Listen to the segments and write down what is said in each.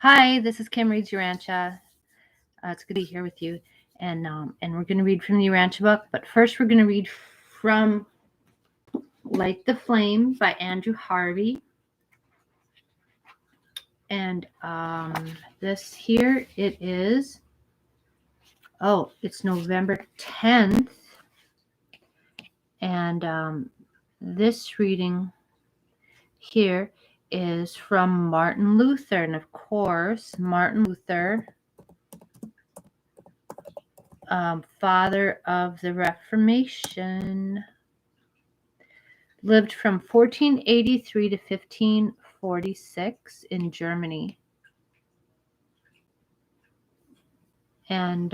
Hi, this is Kim Reads Urantia. It's good to be here with you, and we're going to read from the Urantia book. But first, we're going to read from "Light the Flame" by Andrew Harvey, and this here it is. Oh, it's November 10th, and this reading here is from Martin Luther, and of course, Martin Luther. Father of the Reformation, lived from 1483 to 1546 in Germany. And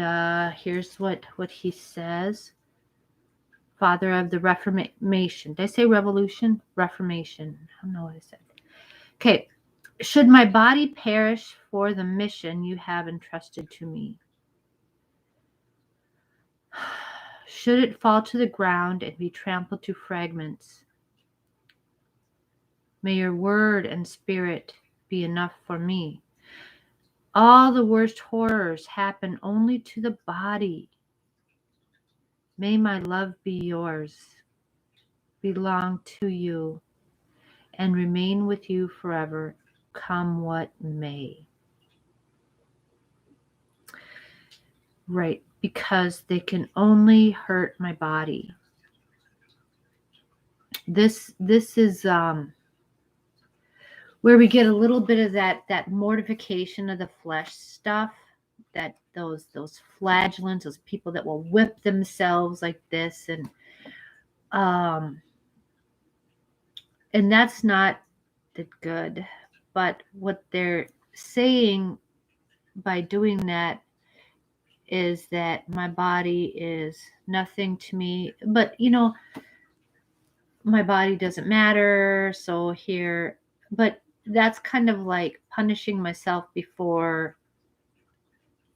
here's what he says. Father of the Reformation. Did I say revolution? Reformation. I don't know what I said. Okay. Should my body perish for the mission you have entrusted to me? Should it fall to the ground and be trampled to fragments? May your word and spirit be enough for me. All the worst horrors happen only to the body. May my love be yours, belong to you, and remain with you forever, come what may. Right, because they can only hurt my body. This is where we get a little bit of that mortification of the flesh stuff, that those flagellants, those people that will whip themselves like this, and that's not good. But what they're saying by doing that is that my body is nothing to me, but my body doesn't matter, so here. But that's kind of like punishing myself before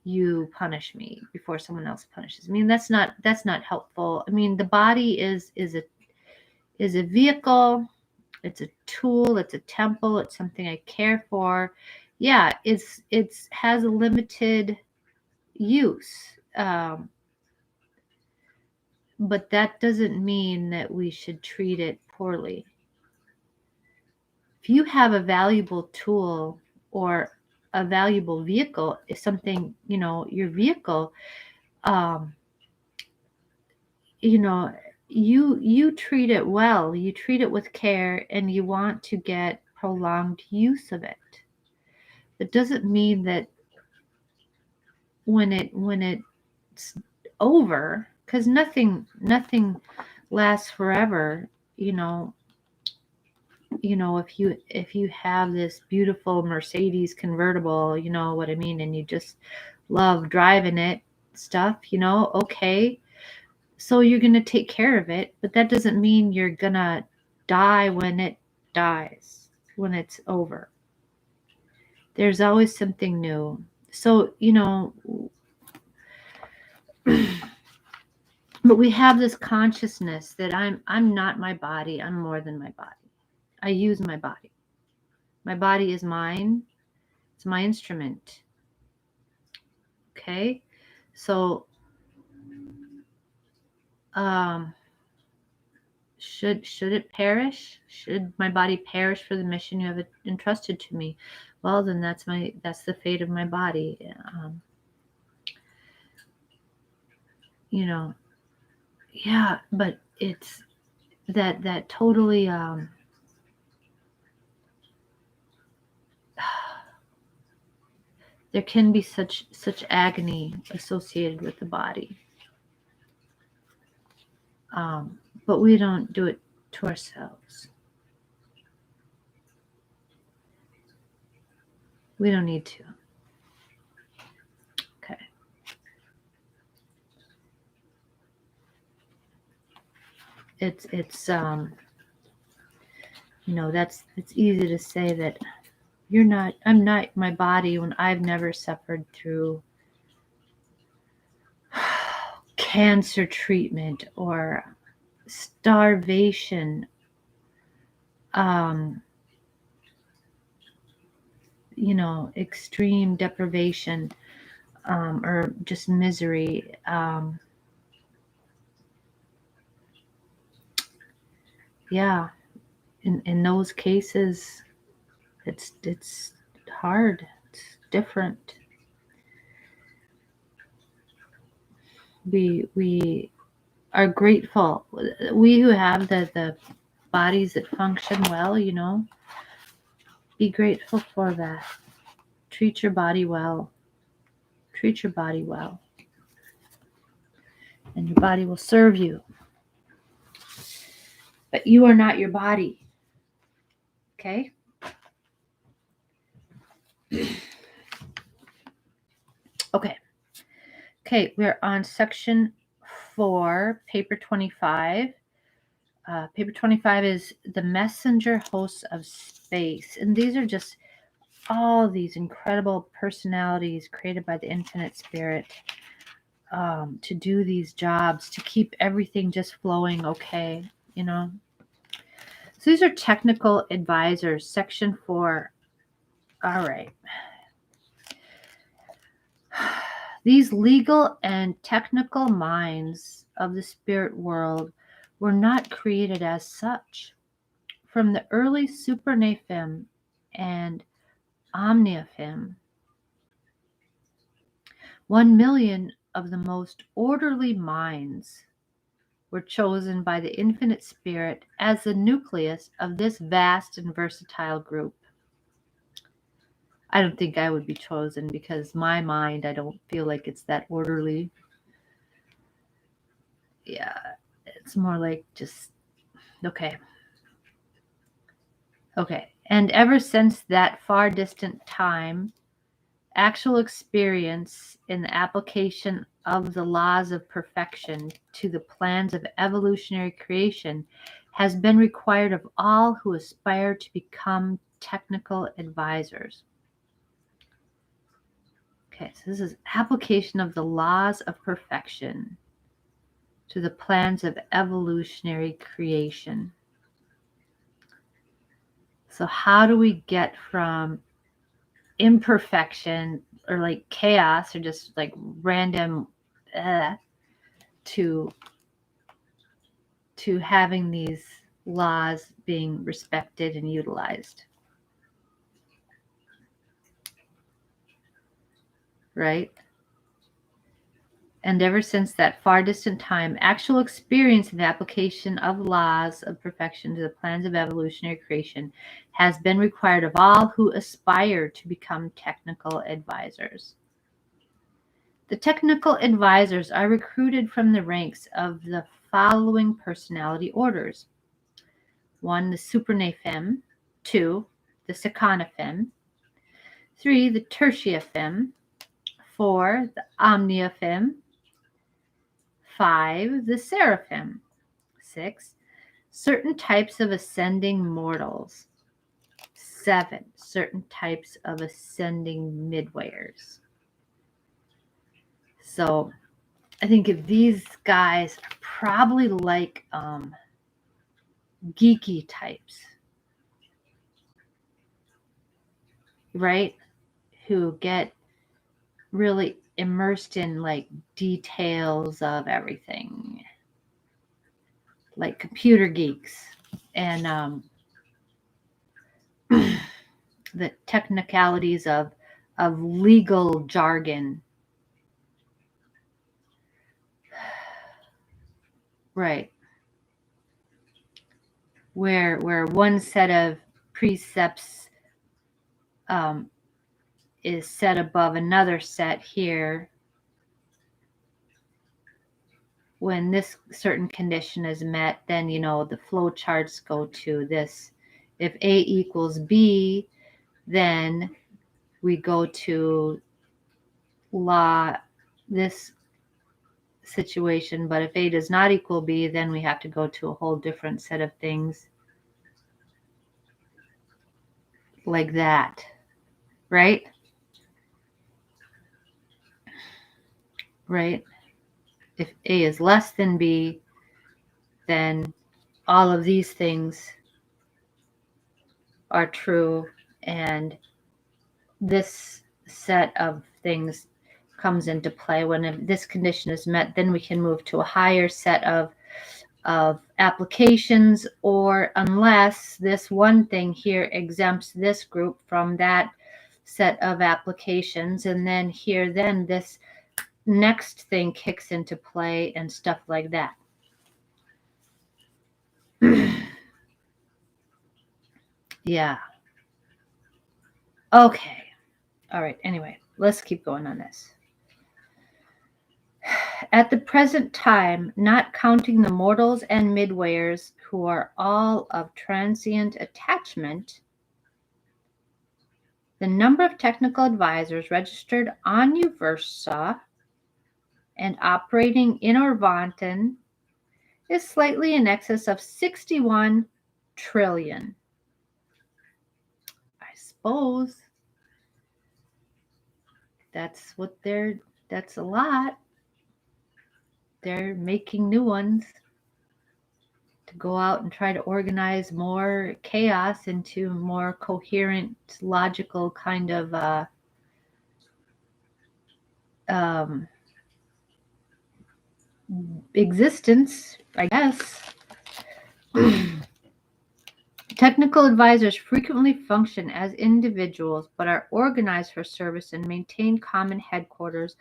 you punish me, before someone else punishes me. And that's not helpful. I mean, the body is a vehicle, it's a tool, it's a temple, it's something I care for. Yeah, it's has a limited use, but that doesn't mean that we should treat it poorly. If you have a valuable tool or a valuable vehicle, is something, your vehicle, you treat it well, you treat it with care, and you want to get prolonged use of it. It doesn't mean that when it's over, because nothing lasts forever. If you have this beautiful Mercedes convertible, you know what I mean, and you just love driving it, stuff, okay, so you're going to take care of it, but that doesn't mean you're going to die when it dies, when it's over. There's always something new. So, but we have this consciousness that I'm not my body, I'm more than my body. I use my body. My body is mine. It's my instrument. Okay? So should it perish? Should my body perish for the mission you have entrusted to me? Well, then that's the fate of my body. Yeah, but it's that totally there can be such agony associated with the body, but we don't do it to ourselves. We don't need to. Okay. It's it's easy to say that I'm not my body when I've never suffered through cancer treatment or starvation, extreme deprivation, or just misery. Yeah, in those cases, it's hard. It's different. We are grateful. We who have the bodies that function well, be grateful for that. Treat your body well. Treat your body well. And your body will serve you. But you are not your body. Okay? Okay. Okay, we're on section 4, paper 25. Paper 25 is the messenger hosts of space. And these are just all these incredible personalities created by the infinite spirit, to do these jobs, to keep everything just flowing okay, So these are technical advisors, section 4. All right. These legal and technical minds of the spirit world were not created as such. From the early Supernaphim and Omniaphim, 1,000,000 of the most orderly minds were chosen by the infinite spirit as the nucleus of this vast and versatile group. I don't think I would be chosen because my mind, I don't feel like it's that orderly. Yeah, it's more like just, okay. Okay. And ever since that far distant time, actual experience in the application of the laws of perfection to the plans of evolutionary creation has been required of all who aspire to become technical advisors. Okay, so this is application of the laws of perfection to the plans of evolutionary creation. So how do we get from imperfection or like chaos or just like random to having these laws being respected and utilized? Right? And ever since that far distant time, actual experience in the application of laws of perfection to the plans of evolutionary creation has been required of all who aspire to become technical advisors. The technical advisors are recruited from the ranks of the following personality orders. 1, the Supernaphim. 2, the Sekanaphim. 3, the Tertiaphim. 4, the Omniaphim. 5, the Seraphim. 6, certain types of ascending mortals. 7, certain types of ascending midwayers. So I think if these guys are probably like geeky types, right? Who get really immersed in like details of everything, like computer geeks and the technicalities of legal jargon. Right. Where one set of precepts is set above another set here. When this certain condition is met, then the flow charts go to this. If A equals B, then we go to law this situation. But if A does not equal B, then we have to go to a whole different set of things like that, right? Right? If A is less than B, then all of these things are true, and this set of things comes into play. When this condition is met, then we can move to a higher set of applications, or unless this one thing here exempts this group from that set of applications, and then here then this next thing kicks into play and stuff like that. Yeah. Okay. All right. Anyway, let's keep going on this. At the present time, not counting the mortals and midwayers who are all of transient attachment, the number of technical advisors registered on Uversa and operating in Orvanton is slightly in excess of 61 trillion. I suppose that's a lot. They're making new ones to go out and try to organize more chaos into more coherent, logical kind of existence, I guess. Technical advisors frequently function as individuals, but are organized for service and maintain common headquarters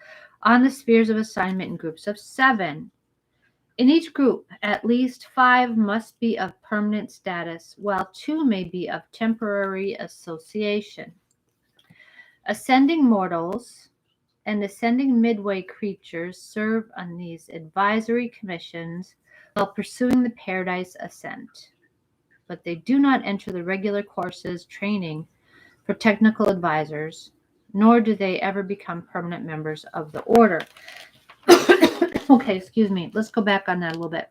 on the spheres of assignment in groups of 7. In each group, at least 5 must be of permanent status, while 2 may be of temporary association. Ascending mortals and ascending midway creatures serve on these advisory commissions while pursuing the paradise ascent, but they do not enter the regular courses training for technical advisors, nor do they ever become permanent members of the order. Okay, excuse me. Let's go back on that a little bit.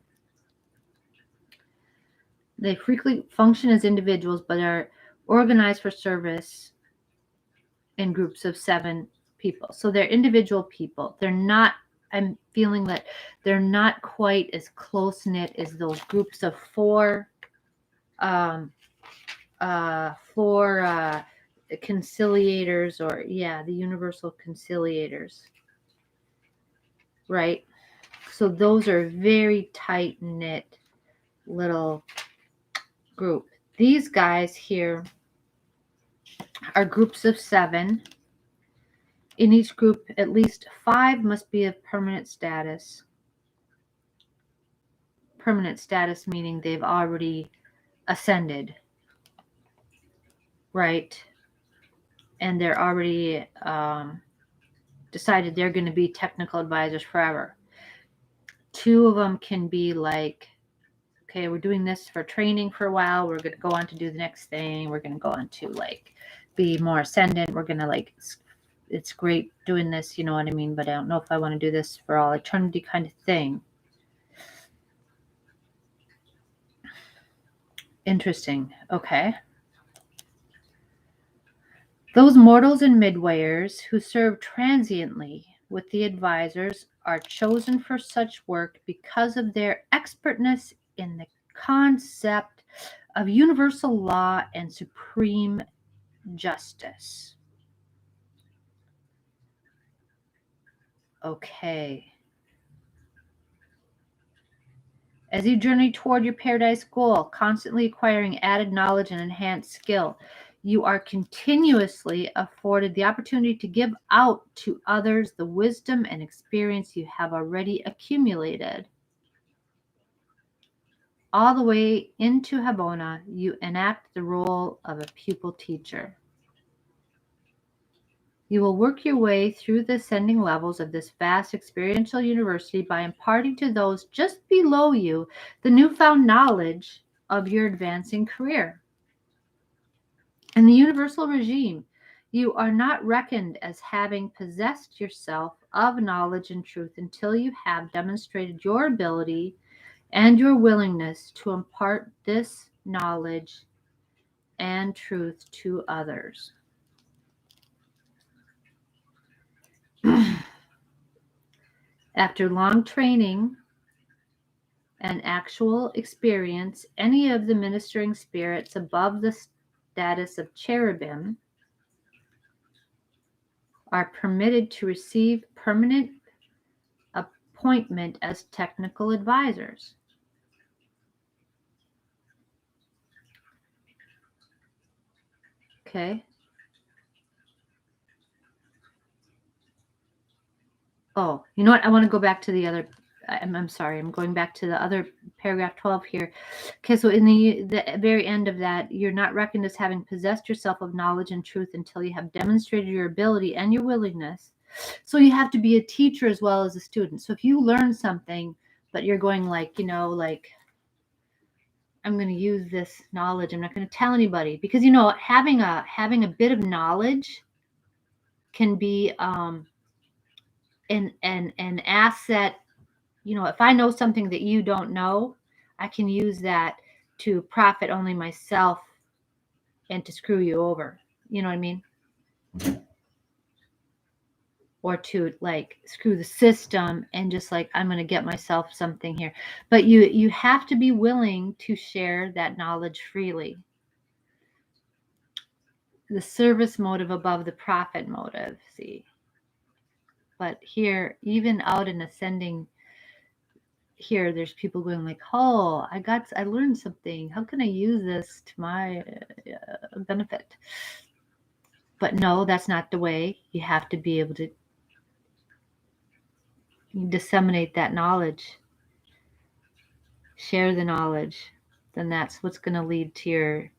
They frequently function as individuals, but are organized for service in groups of 7 people. So they're individual people. They're not, I'm feeling that they're not quite as close-knit as those groups of 4 conciliators, or the universal conciliators, right? So those are very tight-knit little group. These guys here are groups of 7. In each group, at least 5 must be of permanent status. Permanent status meaning they've already ascended, right? And they're already decided they're going to be technical advisors forever. 2 of them can be like, okay, we're doing this for training for a while. We're going to go on to do the next thing. We're going to go on to like be more ascendant. We're going to like, it's great doing this, you know what I mean? But I don't know if I want to do this for all eternity kind of thing. Interesting. Okay. Those mortals and midwayers who serve transiently with the advisors are chosen for such work because of their expertness in the concept of universal law and supreme justice. Okay. As you journey toward your paradise goal, constantly acquiring added knowledge and enhanced skill, you are continuously afforded the opportunity to give out to others the wisdom and experience you have already accumulated. All the way into Habona, you enact the role of a pupil teacher. You will work your way through the ascending levels of this vast experiential university by imparting to those just below you the newfound knowledge of your advancing career. In the universal regime, you are not reckoned as having possessed yourself of knowledge and truth until you have demonstrated your ability and your willingness to impart this knowledge and truth to others. After long training and actual experience, any of the ministering spirits above the status of cherubim are permitted to receive permanent appointment as technical advisors. Okay. Oh, you know what? I want to go back to the other. I'm sorry. I'm going back to the other paragraph 12 here. Okay, so in the very end of that, you're not reckoned as having possessed yourself of knowledge and truth until you have demonstrated your ability and your willingness. So you have to be a teacher as well as a student. So if you learn something, but you're going like, I'm going to use this knowledge. I'm not going to tell anybody, because having a bit of knowledge can be an asset. If I know something that you don't know, I can use that to profit only myself and to screw you over. You know what I mean? Or to like screw the system and just like, I'm going to get myself something here. But you have to be willing to share that knowledge freely. The service motive above the profit motive, see. But here, even out in ascending, here there's people going like, oh, I learned something, how can I use this to my benefit? But no, that's not the way. You have to be able to disseminate that knowledge, share the knowledge. Then that's what's going to lead to your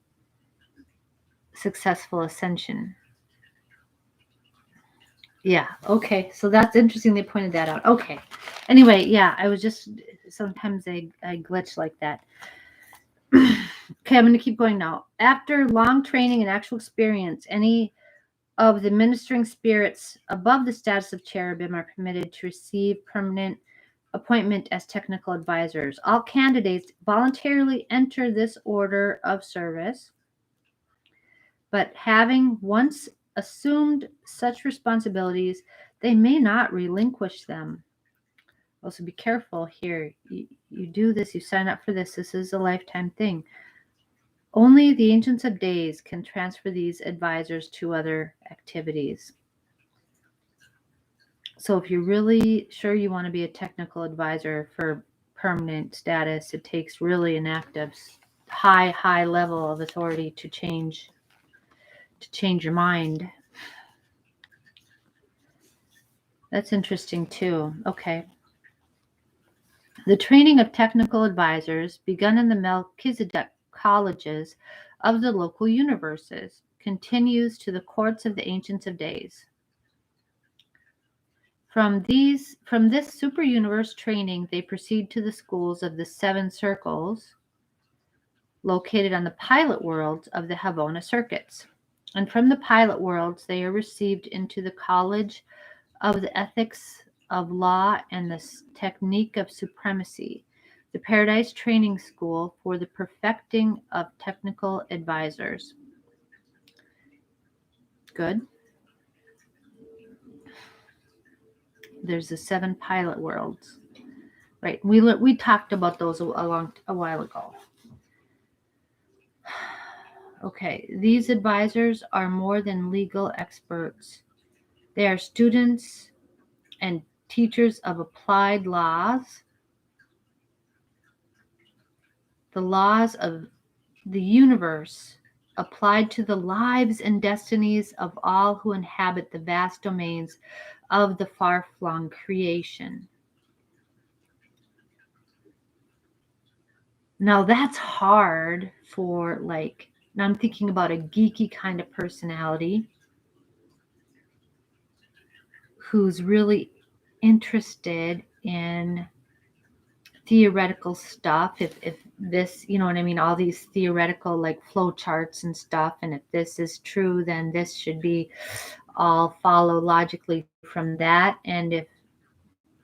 successful ascension. Yeah, okay, so that's interesting they pointed that out. Okay, anyway, yeah, I was just, sometimes I glitch like that. Okay, I'm going to keep going now. After long training and actual experience, any of the ministering spirits above the status of cherubim are permitted to receive permanent appointment as technical advisors. All candidates voluntarily enter this order of service, but having once assumed such responsibilities, they may not relinquish them. Also, be careful here. You do this, you sign up for this. This is a lifetime thing. Only the Ancients of Days can transfer these advisors to other activities. So if you're really sure you want to be a technical advisor for permanent status, it takes really an active, high level of authority to change your mind. That's interesting too. Okay. The training of technical advisors, begun in the Melchizedek colleges of the local universes, continues to the courts of the Ancients of Days. From this super-universe training, they proceed to the schools of the seven circles located on the pilot worlds of the Havona circuits. And from the pilot worlds, they are received into the College of the Ethics of Law and the Technique of Supremacy, the Paradise Training School for the perfecting of technical advisors. Good. There's the seven pilot worlds. Right. We talked about those a while ago. Okay. These advisors are more than legal experts. They are students and teachers of applied laws, the laws of the universe applied to the lives and destinies of all who inhabit the vast domains of the far-flung creation. Now that's hard for now I'm thinking about a geeky kind of personality who's really interested in theoretical stuff. If this, you know what I mean, all these theoretical like flow charts and stuff, and if this is true, then this should be all follow logically from that, and if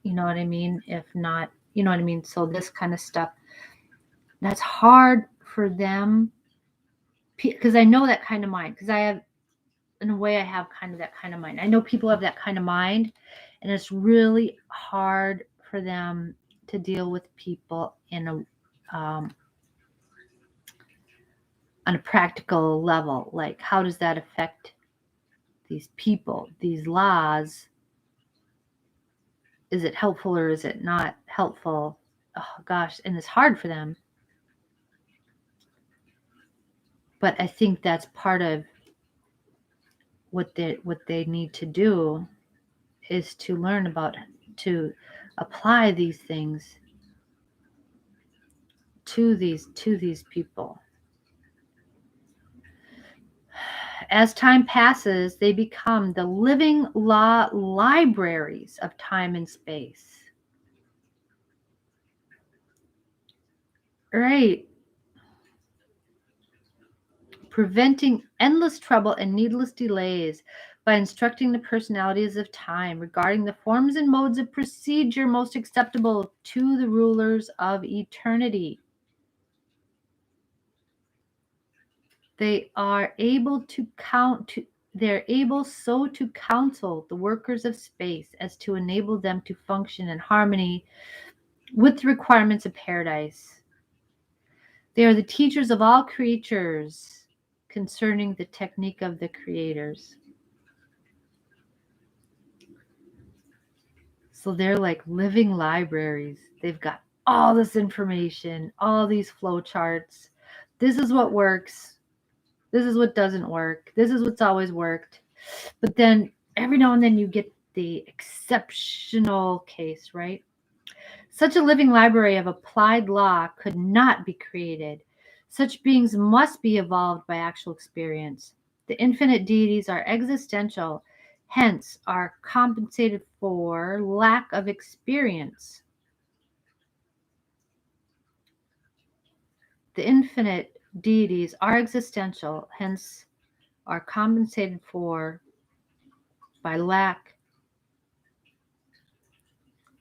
you know what I mean, if not, you know what I mean, so this kind of stuff, that's hard for them, because I know that kind of mind, because I have, in a way, I have kind of that kind of mind. I know people have that kind of mind, and it's really hard for them to deal with people in a on a practical level. Like, how does that affect these people, these laws. Is it helpful or is it not helpful? Oh gosh, and it's hard for them. But I think that's part of what they need to do, is to learn about, to apply these things to these people. As time passes, they become the living law libraries of time and space. Right. Preventing endless trouble and needless delays by instructing the personalities of time regarding the forms and modes of procedure most acceptable to the rulers of eternity. They are able they're able so to counsel the workers of space as to enable them to function in harmony with the requirements of paradise. They are the teachers of all creatures concerning the technique of the creators. So they're like living libraries. They've got all this information, all these flow charts. This is what works. This is what doesn't work. This is what's always worked. But then every now and then you get the exceptional case, right? Such a living library of applied law could not be created. Such beings must be evolved by actual experience. The infinite deities are existential, hence are compensated for lack of experience. The infinite deities are existential, hence are compensated for by lack.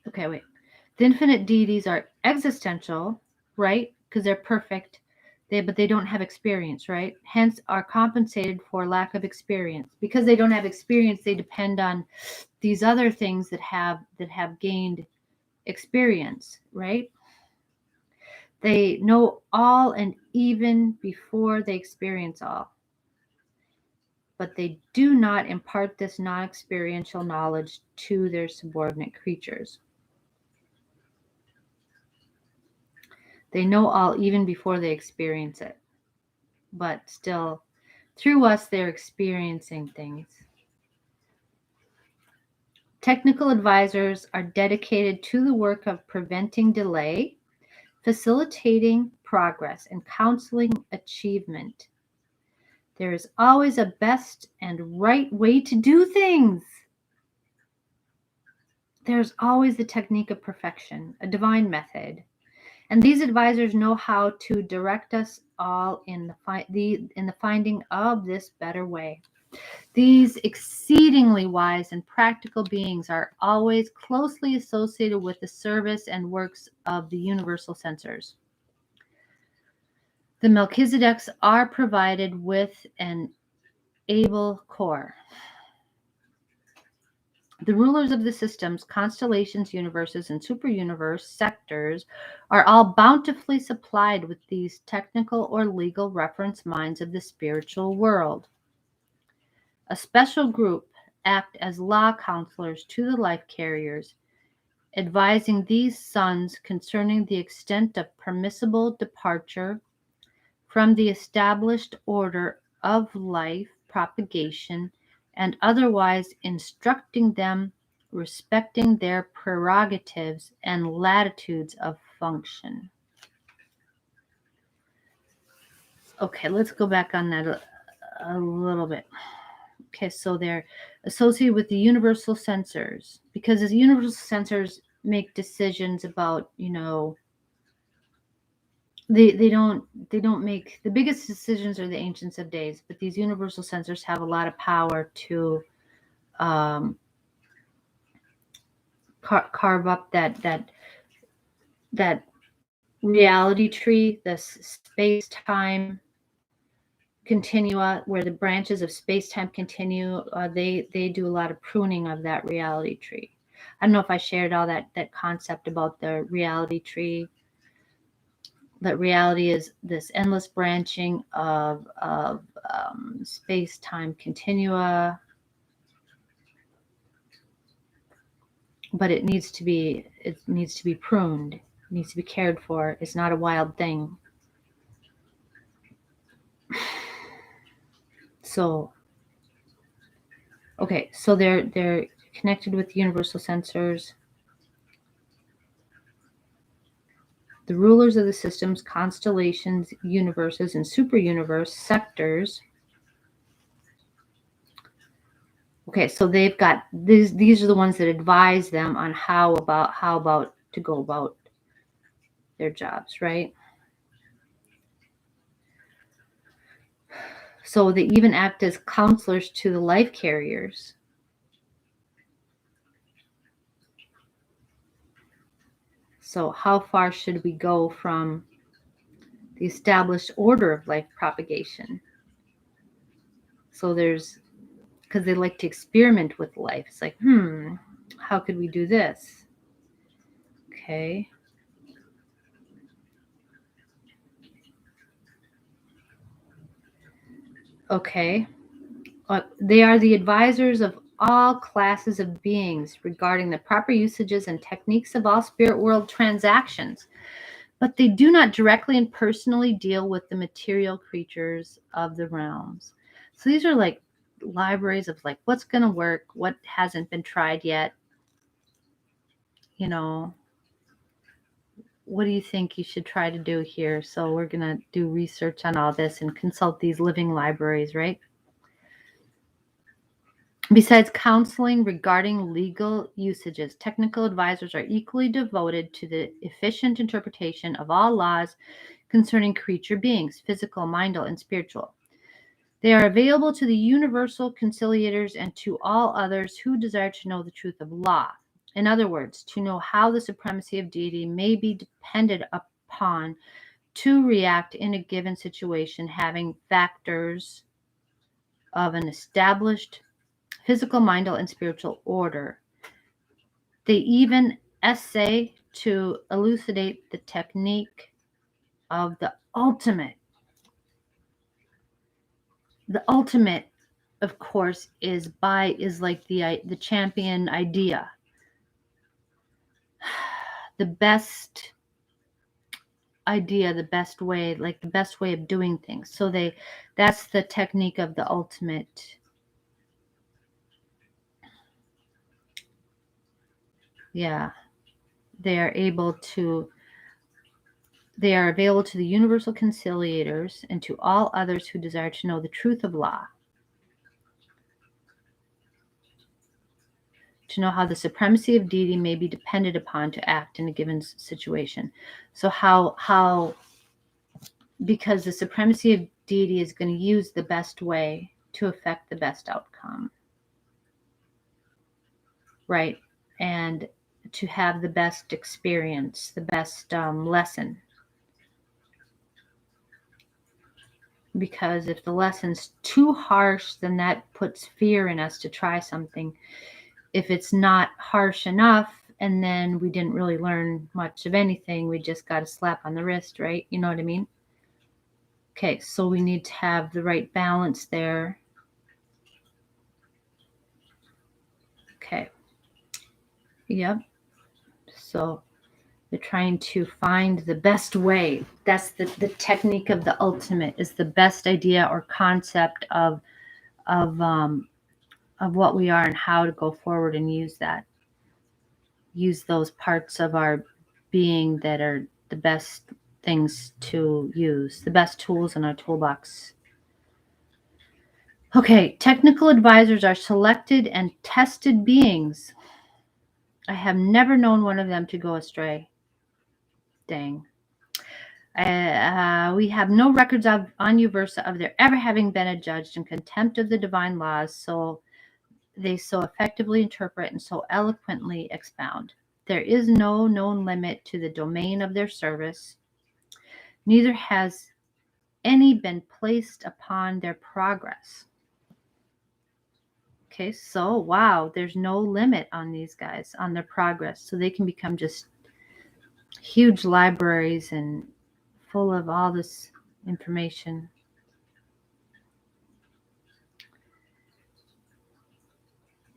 Okay, wait. The infinite deities are existential, right? Because they're perfect. But they don't have experience, right? Hence are compensated for lack of experience. Because they don't have experience, they depend on these other things that have gained experience, right? They know all and even before they experience all. But they do not impart this non-experiential knowledge to their subordinate creatures. They know all even before they experience it. But still, through us, they're experiencing things. Technical advisors are dedicated to the work of preventing delay, facilitating progress, and counseling achievement. There is always a best and right way to do things. There's always the technique of perfection, a divine method. And these advisors know how to direct us all in the finding of this better way. These exceedingly wise and practical beings are always closely associated with the service and works of the universal censors. The Melchizedeks are provided with an able core. The rulers of the systems, constellations, universes, and superuniverse sectors are all bountifully supplied with these technical or legal reference minds of the spiritual world. A special group act as law counselors to the life carriers, advising these sons concerning the extent of permissible departure from the established order of life propagation, and otherwise instructing them respecting their prerogatives and latitudes of function. Okay, let's go back on that a little bit. Okay, so they're associated with the universal censors, because as universal censors make decisions about, they don't make the biggest decisions, are the ancients of days, but these universal censors have a lot of power to carve up that reality tree, this space-time continua, where the branches of space-time continue. They do a lot of pruning of that reality tree. I don't know if I shared all that concept about the reality tree. That reality is this endless branching of space-time continua. but it needs to be pruned. It needs to be cared for. It's not a wild thing. So, okay, so they're connected with universal sensors. The rulers of the systems, constellations, universes, and superuniverse sectors. Okay, so they've got these are the ones that advise them on how about to go about their jobs, right? So they even act as counselors to the life carriers. So how far should we go from the established order of life propagation? So there's, because they like to experiment with life. It's like, how could we do this? Okay. Okay. They are the advisors of all classes of beings regarding the proper usages and techniques of all spirit world transactions, but they do not directly and personally deal with the material creatures of the realms. So these are like libraries of like what's going to work, what hasn't been tried yet. You know, what do you think you should try to do here? So we're going to do research on all this and consult these living libraries, right? Besides counseling regarding legal usages, technical advisors are equally devoted to the efficient interpretation of all laws concerning creature beings, physical, mental, and spiritual. They are available to the universal conciliators and to all others who desire to know the truth of law. In other words, to know how the supremacy of deity may be depended upon to react in a given situation, having factors of an established physical, mental, and spiritual order. They even essay to elucidate the technique of the ultimate. The ultimate, of course, is like the champion idea, the best idea, the best way, like the best way of doing things. So that's the technique of the ultimate. Yeah, they are available to the universal conciliators and to all others who desire to know the truth of law, to know how the supremacy of deity may be depended upon to act in a given situation. So how because the supremacy of deity is going to use the best way to affect the best outcome, right? And to have the best experience, the best lesson. Because if the lesson's too harsh, then that puts fear in us to try something. If it's not harsh enough, and then we didn't really learn much of anything, we just got a slap on the wrist, right? You know what I mean? Okay, so we need to have the right balance there. Okay. Yep. So they're trying to find the best way. That's the technique of the ultimate, is the best idea or concept of what we are and how to go forward and use that. Use those parts of our being that are the best things to use, the best tools in our toolbox. Okay, technical advisors are selected and tested beings. I have never known one of them to go astray. Dang. We have no records on Uversa of there ever having been adjudged in contempt of the divine laws, so they so effectively interpret and so eloquently expound. There is no known limit to the domain of their service. Neither has any been placed upon their progress. Okay, so wow, there's no limit on these guys, on their progress. So they can become just huge libraries and full of all this information.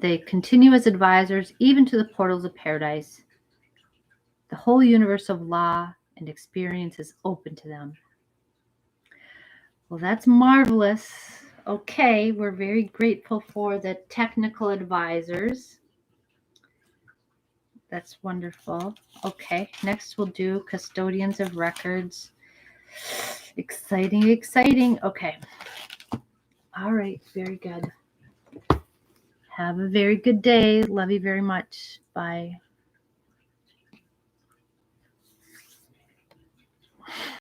They continue as advisors even to the portals of paradise. The whole universe of law and experience is open to them. Well, that's marvelous. Okay, we're very grateful for the technical advisors. That's wonderful. Okay, next we'll do custodians of records. Exciting, exciting. Okay. All right, very good. Have a very good day. Love you very much. Bye.